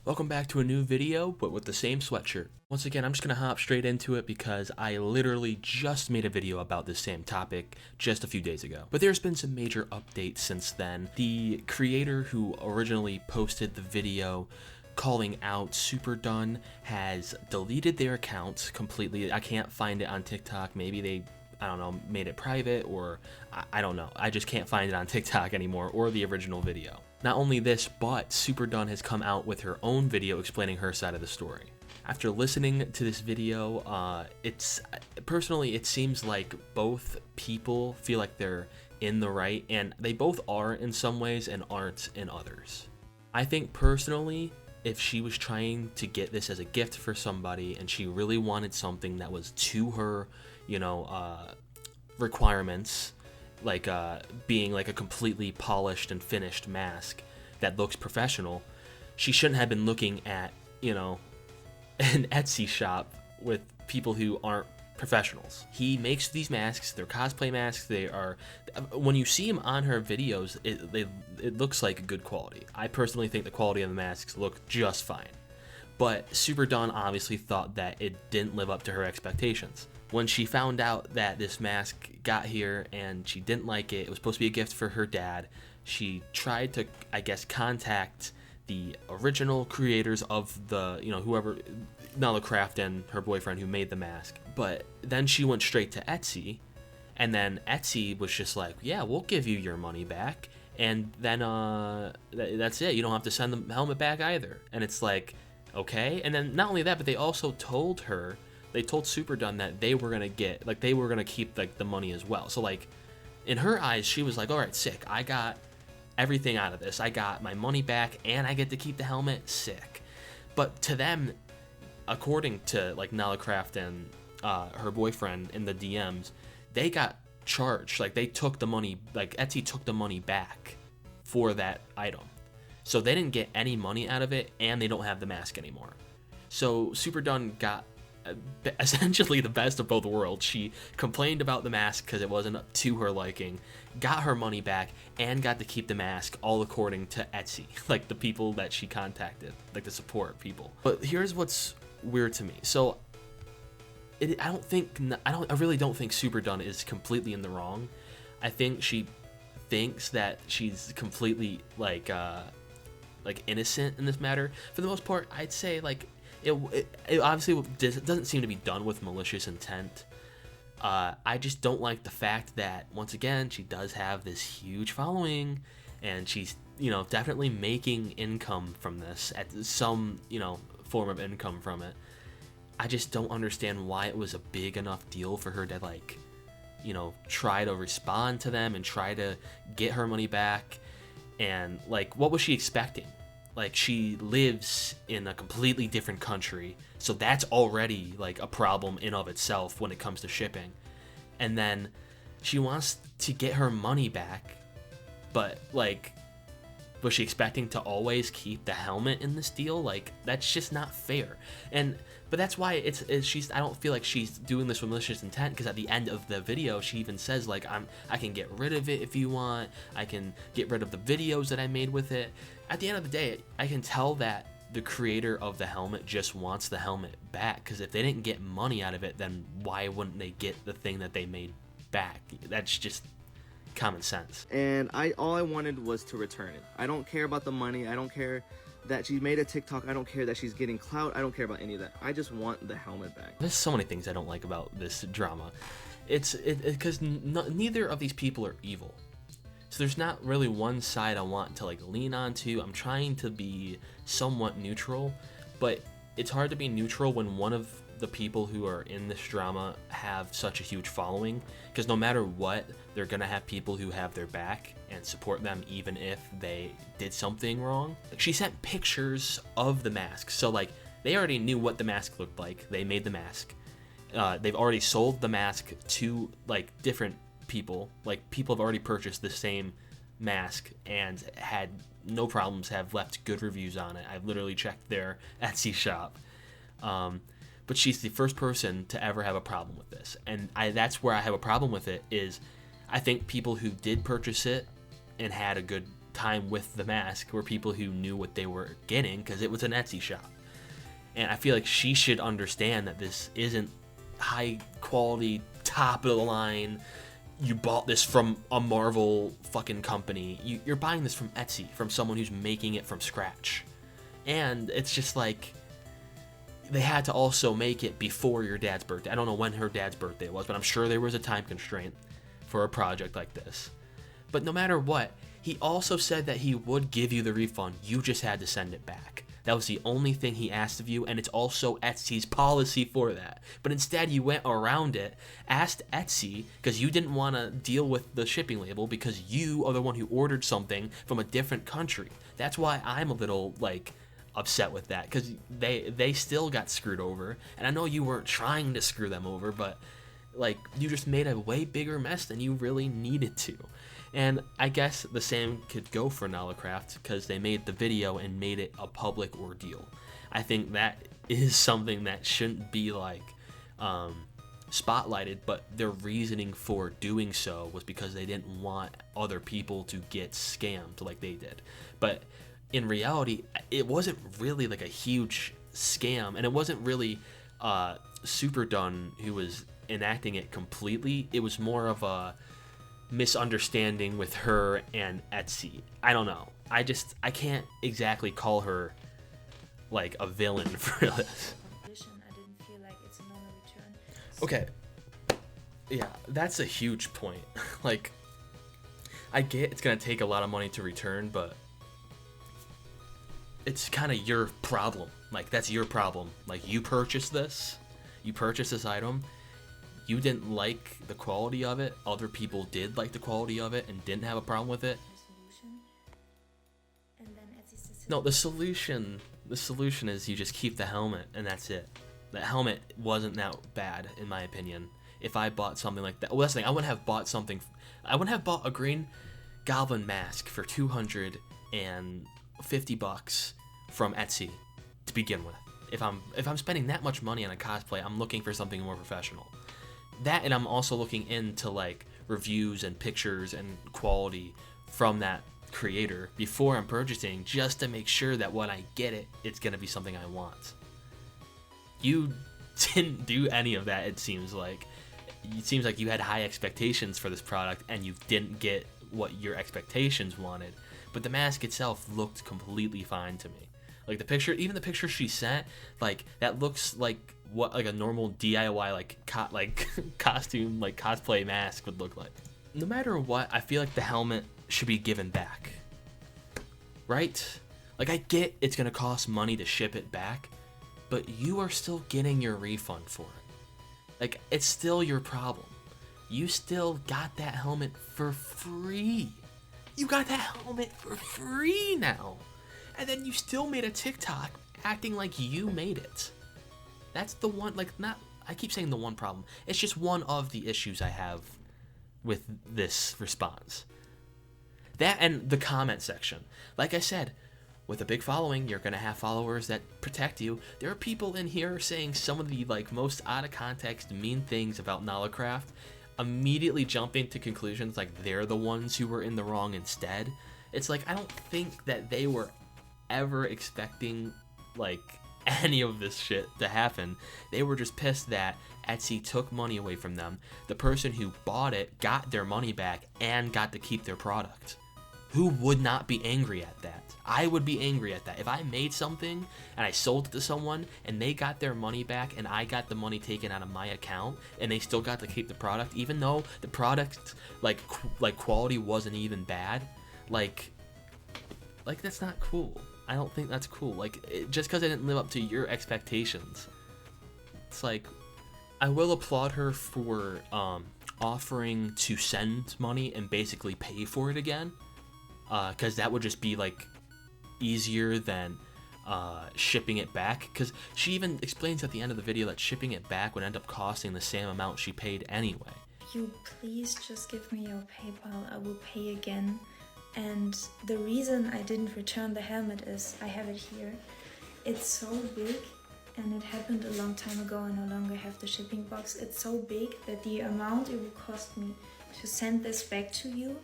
Welcome back to a new video, but with the same sweatshirt. Once again, I'm just gonna hop straight into it because I literally just made a video about this same topic just a few days ago. But there's been some major updates since then. The creator who originally posted the video calling out Svperdone has deleted their account completely. I can't find it on TikTok. Maybe they, I don't know, made it private, or I don't know. I just can't find it on TikTok anymore or the original video. Not only this, but Svperdone has come out with her own video explaining her side of the story. After listening to this video, it seems like both people feel like they're in the right, and they both are in some ways and aren't in others. I think personally, if she was trying to get this as a gift for somebody and she really wanted something that was to her, requirements, like being like a completely polished and finished mask that looks professional, she shouldn't have been looking at, an Etsy shop with people who aren't professionals. He makes these masks, they're cosplay masks, they are, when you see them on her videos, it looks like good quality. I personally think the quality of the masks look just fine. But Svperdone obviously thought that it didn't live up to her expectations. When she found out that this mask got here and she didn't like it, it was supposed to be a gift for her dad, she tried to, I guess, contact the original creators of the, whoever, Craft and her boyfriend who made the mask. But then she went straight to Etsy, and then Etsy was just like, yeah, we'll give you your money back, and then that's it. You don't have to send the helmet back either. And it's like, okay. And then not only that, but they also told her, they told Svperdone that they were gonna keep the money as well. So like, in her eyes, she was like, all right, sick. I got everything out of this. I got my money back, and I get to keep the helmet. Sick. But to them, according to Craft and her boyfriend in the DMs, they got charged. Like, they took the money. Like, Etsy took the money back for that item. So they didn't get any money out of it, and they don't have the mask anymore. So Svperdone got essentially the best of both worlds. She complained about the mask because it wasn't to her liking, got her money back, and got to keep the mask, all according to Etsy, like the people that she contacted, like the support people. But here's what's weird to me. So I really don't think Svperdone is completely in the wrong. I think she thinks that she's completely like innocent in this matter. For the most part, I'd say it obviously doesn't seem to be done with malicious intent. I just don't like the fact that, once again, she does have this huge following, and she's, definitely making income from this, at some, form of income from it. I just don't understand why it was a big enough deal for her to, try to respond to them and try to get her money back. And, what was she expecting? She lives in a completely different country, so that's already a problem in of itself when it comes to shipping. And then she wants to get her money back, but was she expecting to always keep the helmet in this deal? That's just not fair. But that's why I don't feel like she's doing this with malicious intent, because at the end of the video she even says I can get rid of it if you want. I can get rid of the videos that I made with it. At the end of the day, I can tell that the creator of the helmet just wants the helmet back, because if they didn't get money out of it, then why wouldn't they get the thing that they made back? That's just common sense. And all I wanted was to return it. I don't care about the money. I don't care that she made a TikTok. I don't care that she's getting clout. I don't care about any of that. I just want the helmet back. There's so many things I don't like about this drama. It's because neither of these people are evil. So there's not really one side I want to lean onto. I'm trying to be somewhat neutral, but it's hard to be neutral when one of the people who are in this drama have such a huge following, because no matter what, they're gonna have people who have their back and support them even if they did something wrong. She sent pictures of the mask, so they already knew what the mask looked like. They made the mask. They've already sold the mask to different people. People have already purchased the same mask and had no problems, have left good reviews on it. I've literally checked their Etsy shop. But she's the first person to ever have a problem with this. And that's where I have a problem with it, is I think people who did purchase it and had a good time with the mask were people who knew what they were getting because it was an Etsy shop. And I feel like she should understand that this isn't high quality, top of the line. You bought this from a Marvel fucking company. You're buying this from Etsy, from someone who's making it from scratch. And it's just like, they had to also make it before your dad's birthday. I don't know when her dad's birthday was, but I'm sure there was a time constraint for a project like this. But no matter what, he also said that he would give you the refund. You just had to send it back. That was the only thing he asked of you, and it's also Etsy's policy for that. But instead, you went around it, asked Etsy, because you didn't want to deal with the shipping label, because you are the one who ordered something from a different country. That's why I'm a little, like, upset with that, because they still got screwed over. And I know you weren't trying to screw them over, but, like, you just made a way bigger mess than you really needed to. And I guess the same could go for NalaCraft, because they made the video and made it a public ordeal. I think that is something that shouldn't be, like, spotlighted, but their reasoning for doing so was because they didn't want other people to get scammed like they did. But in reality, it wasn't really like a huge scam, and it wasn't really Svperdone who was enacting it completely. It was more of a misunderstanding with her and Etsy. I don't know. I can't exactly call her like a villain for this. I didn't feel like it's a normal return. Okay. Yeah, that's a huge point. Like, I get it's gonna take a lot of money to return, but it's kind of your problem. Like, that's your problem. Like, you purchased this item. You didn't like the quality of it. Other people did like the quality of it and didn't have a problem with it. No, the solution is you just keep the helmet and that's it. The helmet wasn't that bad in my opinion. If I bought something like that, well, that's the thing. I wouldn't have bought a Green Goblin mask for $250 from Etsy to begin with. If I'm spending that much money on a cosplay, I'm looking for something more professional. That, and I'm also looking into like reviews and pictures and quality from that creator before I'm purchasing, just to make sure that when I get it, it's gonna be something I want. You didn't do any of that. It seems like you had high expectations for this product and you didn't get what your expectations wanted. But the mask itself looked completely fine to me. Like the picture, even the picture she sent, like that looks like what like a normal DIY costume, like cosplay mask would look like. No matter what, I feel like the helmet should be given back, right? Like, I get it's gonna cost money to ship it back, but you are still getting your refund for it. Like, it's still your problem. You still got that helmet for free. You got that helmet for free now. And then you still made a TikTok acting like you made it. That's the one, like, not, I keep saying the one problem. It's just one of the issues I have with this response. That and the comment section. Like I said, with a big following, you're gonna have followers that protect you. There are people in here saying some of the like most out of context mean things about NalaCraft, immediately jumping to conclusions like they're the ones who were in the wrong instead. It's like, I don't think that they were ever expecting like any of this shit to happen. They were just pissed that Etsy took money away from them. The person who bought it got their money back and got to keep their product. Who would not be angry at that? I would be angry at that. If I made something and I sold it to someone and they got their money back and I got the money taken out of my account and they still got to keep the product, even though the product like quality wasn't even bad, like that's not cool. I don't think that's cool. Like, just because I didn't live up to your expectations. It's like, I will applaud her for offering to send money and basically pay for it again. Because that would just be, like, easier than shipping it back. Because she even explains at the end of the video that shipping it back would end up costing the same amount she paid anyway. You please just give me your PayPal, I will pay again. And the reason I didn't return the helmet is, I have it here. It's so big, and it happened a long time ago. I no longer have the shipping box. It's so big that the amount it will cost me to send this back to you,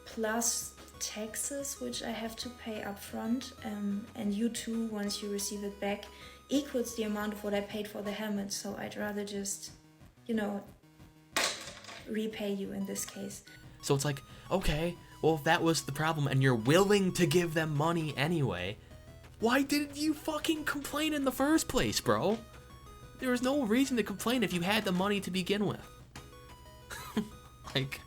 plus taxes which I have to pay upfront, and you too, once you receive it back, equals the amount of what I paid for the helmet. So I'd rather just, you know, repay you in this case. So it's like, okay, well, if that was the problem and you're willing to give them money anyway, why didn't you fucking complain in the first place, bro? There was no reason to complain if you had the money to begin with. Like,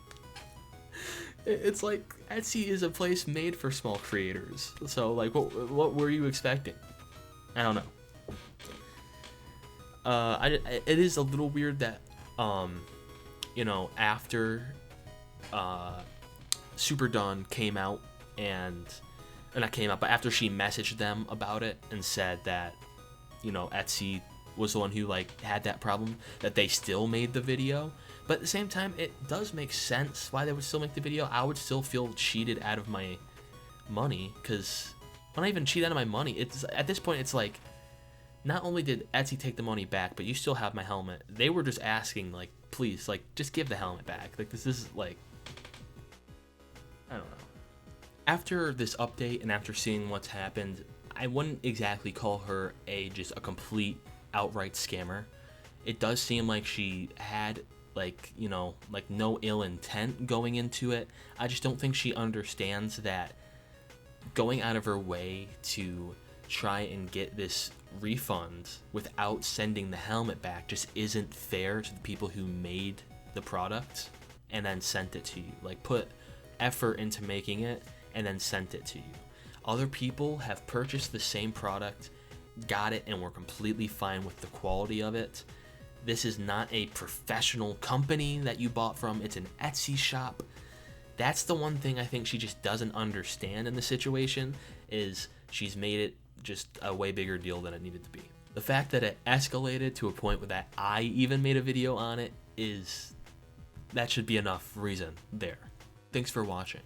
it's like Etsy is a place made for small creators. So like, what were you expecting? I don't know. It is a little weird that you know, after Svperdone came out or not came out, but after she messaged them about it and said that, you know, Etsy was the one who like had that problem, that they still made the video. But at the same time, it does make sense why they would still make the video. I would still feel cheated out of my money, because when I even cheat out of my money, it's at this point, it's like, not only did Etsy take the money back, but you still have my helmet. They were just asking, like, please, like, just give the helmet back. Like, this is like, I don't know. After this update and after seeing what's happened, I wouldn't exactly call her just a complete outright scammer. It does seem like she had, like, you know, like no ill intent going into it. I just don't think she understands that going out of her way to try and get this refund without sending the helmet back just isn't fair to the people who made the product and then sent it to you. Like, put effort into making it and then sent it to you. Other people have purchased the same product, got it, and were completely fine with the quality of it. This is not a professional company that you bought from. It's an Etsy shop. That's the one thing I think she just doesn't understand in the situation, is she's made it just a way bigger deal than it needed to be. The fact that it escalated to a point where that I even made a video on it, that should be enough reason there. Thanks for watching.